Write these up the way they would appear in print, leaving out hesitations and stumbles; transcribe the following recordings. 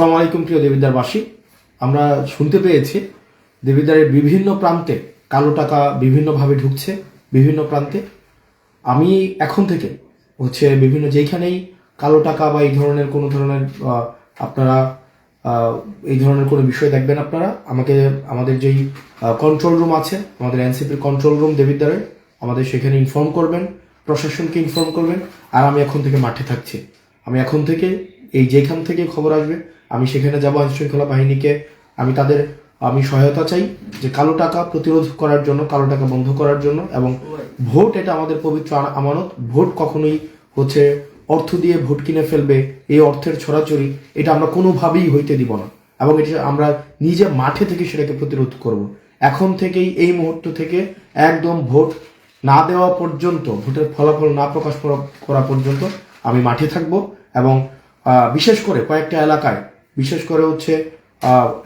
আসসালামু আলাইকুম প্রিয় দেবিদ্বারবাসী। আমরা শুনতে পেয়েছি দেবিদ্বারের বিভিন্ন প্রান্তে কালো টাকা বিভিন্নভাবে ঢুকছে বিভিন্ন প্রান্তে। আমি এখন থেকে বিভিন্ন যেখানেই কালো টাকা বা এই ধরনের কোনো ধরনের আপনারা এই ধরনের কোনো বিষয় দেখবেন, আপনারা আমাকে আমাদের যেই কন্ট্রোল রুম আছে, আমাদের এনসিপির কন্ট্রোল রুম দেবিদ্বারে, আমাদের সেখানে ইনফর্ম করবেন, প্রশাসনকে ইনফর্ম করবেন। আর আমি এখন থেকে মাঠে থাকছি। আমি এখন থেকে যেখান থেকে খবর আসবে আমি সেখানে যাব। আইনশৃঙ্খলা বাহিনীকে আমি সহায়তা চাই যে কালো টাকা প্রতিরোধ করার জন্য, কালো টাকা বন্ধ করার জন্য। এবং ভোট এটা আমাদের পবিত্র আমানত। ভোট কখনোই অর্থ দিয়ে ভোট কিনে ফেলবে, এই অর্থের ছড়াছড়ি এটা আমরা কোনোভাবেই হইতে দিব না। এবং এটা আমরা নিজে মাঠে থেকে সেটাকে প্রতিরোধ করব। এখন থেকেই এই মুহূর্ত থেকে একদম ভোট না দেওয়া পর্যন্ত, ভোটের ফলাফল না প্রকাশ করা পর্যন্ত আমি মাঠে থাকব। এবং বিশেষ করে কয়েকটা এলাকায় বিশেষ করে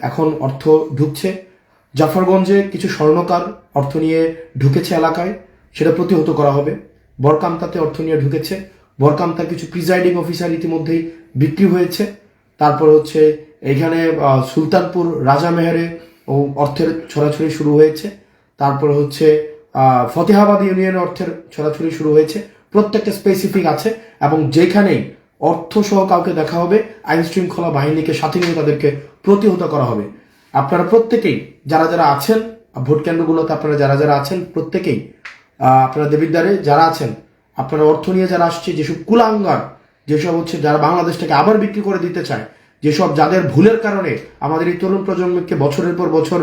এখন অর্থ ঢুকছে। জাফরগঞ্জে কিছু স্বর্ণকার অর্থ নিয়ে ঢুকেছে এলাকায়, সেটা প্রতিহত করা হবে। বরকামতাতে অর্থ নিয়ে ঢুকেছে, বরকামতার কিছু প্রিজাইডিং অফিসার ইতিমধ্যেই বিক্রি হয়েছে। তারপর এখানে সুলতানপুর রাজামেহেরে অর্থের ছড়াছড়ি শুরু হয়েছে। তারপর ফতেহাবাদ ইউনিয়নে অর্থের ছড়াছড়ি শুরু হয়েছে। প্রত্যেকটা স্পেসিফিক আছে এবং যেখানেই অর্থ সহ কাউকে দেখা হবে আইন শৃঙ্খলা বাহিনীকে সাথে নিয়ে তাদেরকে প্রতিহত করা হবে। আপনারা প্রত্যেকেই যারা যারা আছেন ভোট কেন্দ্রগুলোতে, আপনারা যারা যারা আছেন প্রত্যেকেই আপনারা দেবিদ্বারে যারা আছেন, আপনারা অর্থ নিয়ে যারা আসছে, যেসব কুলাঙ্গার, যেসব যারা বাংলাদেশটাকে আবার বিক্রি করে দিতে চায়, যেসব যাদের ভুলের কারণে আমাদের এই তরুণ প্রজন্মকে বছরের পর বছর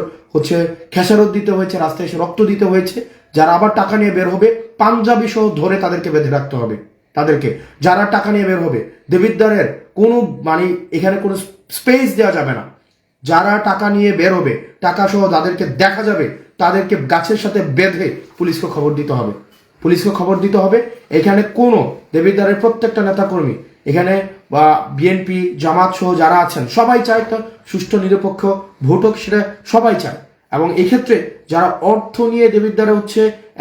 খেসারত দিতে হয়েছে, রাস্তায় এসে রক্ত দিতে হয়েছে, যারা আবার টাকা নিয়ে বের হবে পাঞ্জাবি সহ ধরে তাদেরকে বেঁধে রাখতে হবে। তাদেরকে যারা টাকা নিয়ে বের হবে, দেবিদ্বারের কোনো এখানে কোনো স্পেস দেওয়া যাবে না। যারা টাকা নিয়ে বের হবে, টাকা সহ যাদেরকে দেখা যাবে তাদেরকে গাছের সাথে বেঁধে পুলিশকে খবর দিতে হবে। পুলিশকে খবর দিতে হবে। এখানে কোনো দেবিদ্বারের প্রত্যেকটা নেতাকর্মী, এখানে বা বিএনপি জামাত সহ যারা আছেন সবাই চায় একটা সুষ্ঠু নিরপেক্ষ ভোট হোক, সেটা সবাই চায়। এবং এক্ষেত্রে যারা অর্থ নিয়ে দেবিদ্বারে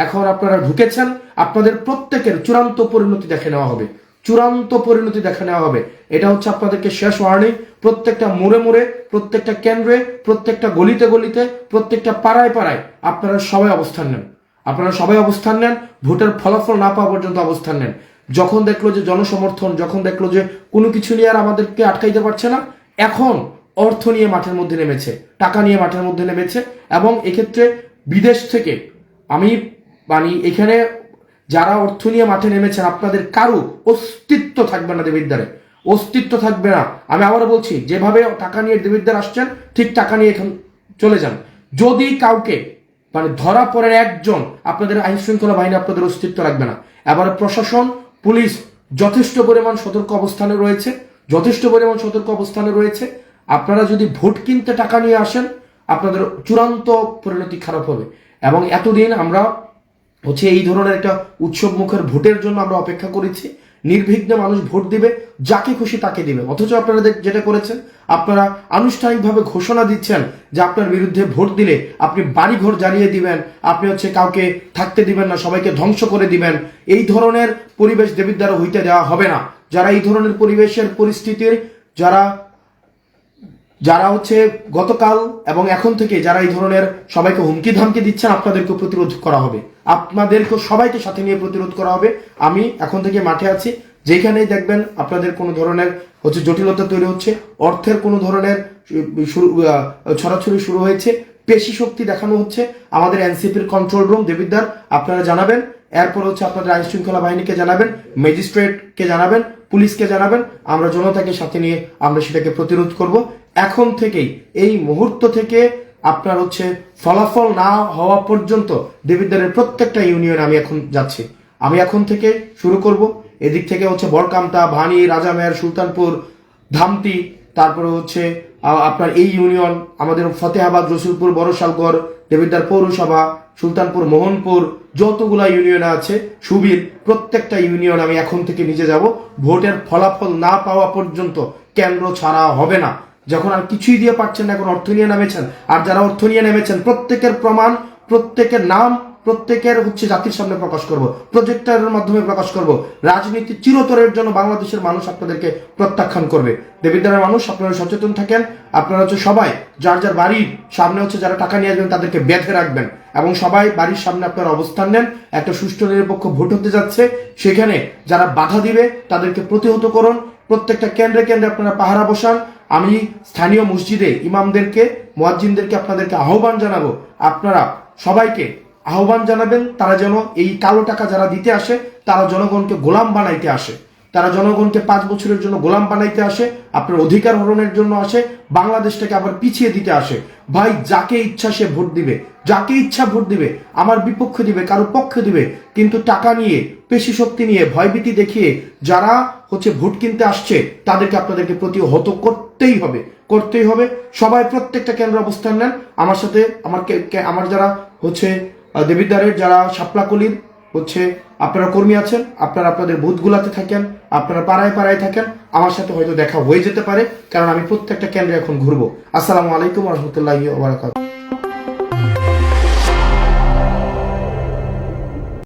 এখন আপনারা ঢুকেছেন, আপনাদের প্রত্যেকের চূড়ান্ত পরিণতি দেখে নেওয়া হবে। চূড়ান্ত পরিণতি দেখে নেওয়া হবে। এটা আপনাদেরকে শেষ ওয়ার্নিং। প্রত্যেকটা মোড়ে মোড়ে, প্রত্যেকটা কেন্দ্রে, প্রত্যেকটা গলিতে গলিতে, প্রত্যেকটা পাড়ায় পাড়ায় আপনারা সবাই অবস্থান নেন। আপনারা সবাই অবস্থান নেন, ভোটের ফলাফল না পাওয়া পর্যন্ত অবস্থান নেন। যখন দেখলো যে জনসমর্থন, যখন দেখলো যে কোনো কিছু নিয়ে আর আমাদেরকে আটকাইতে পারছে না, এখন অর্থ নিয়ে মাঠের মধ্যে নেমেছে, টাকা নিয়ে মাঠের মধ্যে নেমেছে। এবং এক্ষেত্রে বিদেশ থেকে এখানে যারা অর্থ নিয়ে মাঠে নেমেছেন, আপনাদের কারো অস্তিত্ব থাকবে না দেবিদ্বারে, অস্তিত্ব থাকবে না। আমি আবারও বলছি, যেভাবে টাকা নিয়ে দেবিদ্বার আসছেন ঠিক টাকা নিয়ে এখন চলে যান। যদি কাউকে ধরা পড়ে একজন, আপনাদের আইন শৃঙ্খলা বাহিনী আপনাদের অস্তিত্ব রাখবে না। এবার প্রশাসন, পুলিশ যথেষ্ট পরিমাণ সতর্ক অবস্থানে রয়েছে, যথেষ্ট পরিমাণ সতর্ক অবস্থানে রয়েছে। আপনারা যদি ভোট কিনতে টাকা নিয়ে আসেন, আপনাদের চূড়ান্ত পরিণতি খারাপ হবে। এবং এতদিন আমরা এই ধরনের একটা উৎসব মুখের ভোটের জন্য আমরা অপেক্ষা করেছি। নির্বিঘ্নে মানুষ ভোট দিবে, যাকে খুশি তাকে দিবে। অথচ আপনারা যেটা করেছেন, আপনারা আনুষ্ঠানিকভাবে ঘোষণা দিচ্ছেন যে আপনার বিরুদ্ধে ভোট দিলে আপনি বাড়িঘর জ্বালিয়ে দিবেন, আপনি কাউকে থাকতে দিবেন না, সবাইকে ধ্বংস করে দিবেন। এই ধরনের পরিবেশ দেবিদ্বারে হইতে দেওয়া হবে না। যারা এই ধরনের পরিবেশের পরিস্থিতির যারা গতকাল এবং এখন থেকে যারা এই ধরনের সবাইকে হুমকি ধামকি দিচ্ছেন, আপনাদেরকে প্রতিরোধ করা হবে। আপনাদেরকে সবাইকে সাথে নিয়ে প্রতিরোধ করা হবে। আমি এখন থেকে মাঠে আছি। যেখানেই দেখবেন আপনাদের কোনো ধরনের জটিলতা তৈরি হচ্ছে, অর্থের কোনো ধরনের ছড়াছড়ি শুরু হয়েছে, পেশি শক্তি দেখানো হচ্ছে, আমাদের এনসিপির কন্ট্রোল রুম দেবিদ্বার আপনারা জানাবেন। এরপর আপনাদের আইন শৃঙ্খলা বাহিনীকে জানাবেন, ম্যাজিস্ট্রেটকে জানাবেন, পুলিশকে জানাবেন। আমরা জনতাকে সাথে নিয়ে আমরা সেটাকে প্রতিরোধ করব। এখন থেকেই, এই মুহূর্ত থেকে আপনার ফলাফল না হওয়া পর্যন্ত দেবিদ্বারের প্রত্যেকটা ইউনিয়ন আমি এখন যাচ্ছি। আমি এখন থেকে শুরু করব। এদিক থেকে বরকামতা, ভানি, রাজামের, সুলতানপুর, ধামতি, তারপরে আপনার এই ইউনিয়ন, আমাদের ফতেহাবাদ, রসুলপুর, বড়শালগড়, দেবিদ্বার পৌরসভা, সুলতানপুর, মোহনপুর, যতগুলা ইউনিয়ন আছে, সুবীর, প্রত্যেকটা ইউনিয়ন আমি এখন থেকে নিজে যাব। ভোটের ফলাফল না পাওয়া পর্যন্ত কেন্দ্র ছাড়া হবে না। যখন আর কিছুই দিয়ে পাচ্ছেন না, এখন অর্থ নিয়ে নেমেছেন। আর যারা অর্থ নিয়ে নেমেছেন প্রত্যেকের প্রমাণ, প্রত্যেকের নাম, প্রত্যেকের জাতির সামনে প্রকাশ করব, প্রজেক্টরের মাধ্যমে প্রকাশ করব। রাজনীতি চিরতরের জন্য বাংলাদেশের মানুষ আপনাদেরকে প্রত্যাখ্যান করবে। দেবিদ্বারের মানুষ আপনারা সচেতন থাকেন। আপনারা সবাই যার যার বাড়ির সামনে যারা টাকা নিয়ে আসবেন তাদেরকে বেঁধে রাখবেন এবং সবাই বাড়ির সামনে আপনারা অবস্থান নেন। একটা সুষ্ঠু নিরপেক্ষ ভোট হতে যাচ্ছে, সেখানে যারা বাধা দিবে তাদেরকে প্রতিহত করুন। প্রত্যেকটা কেন্দ্রে কেন্দ্রে আপনারা পাহারা বসান। আমি স্থানীয় মসজিদে ইমামদেরকে, মুয়াজ্জিনদেরকে আপনাদেরকে আহ্বান জানাবো, আপনারা সবাইকে আহ্বান জানাবেন তারা যেন এই কালো টাকা যারা দিতে আসে তারা জনগণকে গোলাম বানাইতে আসে, তারা জনগণকে 5 বছরের জন্য গোলাম বানাইতে আসে, আপনার অধিকার হরণের জন্য আসে, বাংলাদেশটাকে আবার পিছিয়ে দিতে আসে। ভাই, যাকে ইচ্ছা সে ভোট দিবে, যাকে ইচ্ছা ভোট দিবে, আমার বিপক্ষে দিবে, কারো পক্ষে দিবে, কিন্তু টাকা নিয়ে, পেশি শক্তি নিয়ে, ভয়ভীতি দেখিয়ে যারা ভোট কিনতে আসছে তাদেরকে আপনাদেরকে প্রতিহত করতেই হবে, করতেই হবে। সবাই প্রত্যেকটা কেন্দ্রে অবস্থান নেন। আমার সাথে আমার যারা দেবিদ্বারের যারা শাপলাকলির আপনারা কর্মী আছেন, আপনারা আপনাদের বুথগুলাতে থাকেন, আপনারা পাড়ায় পাড়ায় থাকেন। আমার সাথে হয়তো দেখা হয়ে যেতে পারে, কারণ আমি প্রত্যেকটা কেন্দ্রে এখন ঘুরবো। আসসালামু আলাইকুম ওয়া রাহমাতুল্লাহি ওয়া বারাকাতুহু।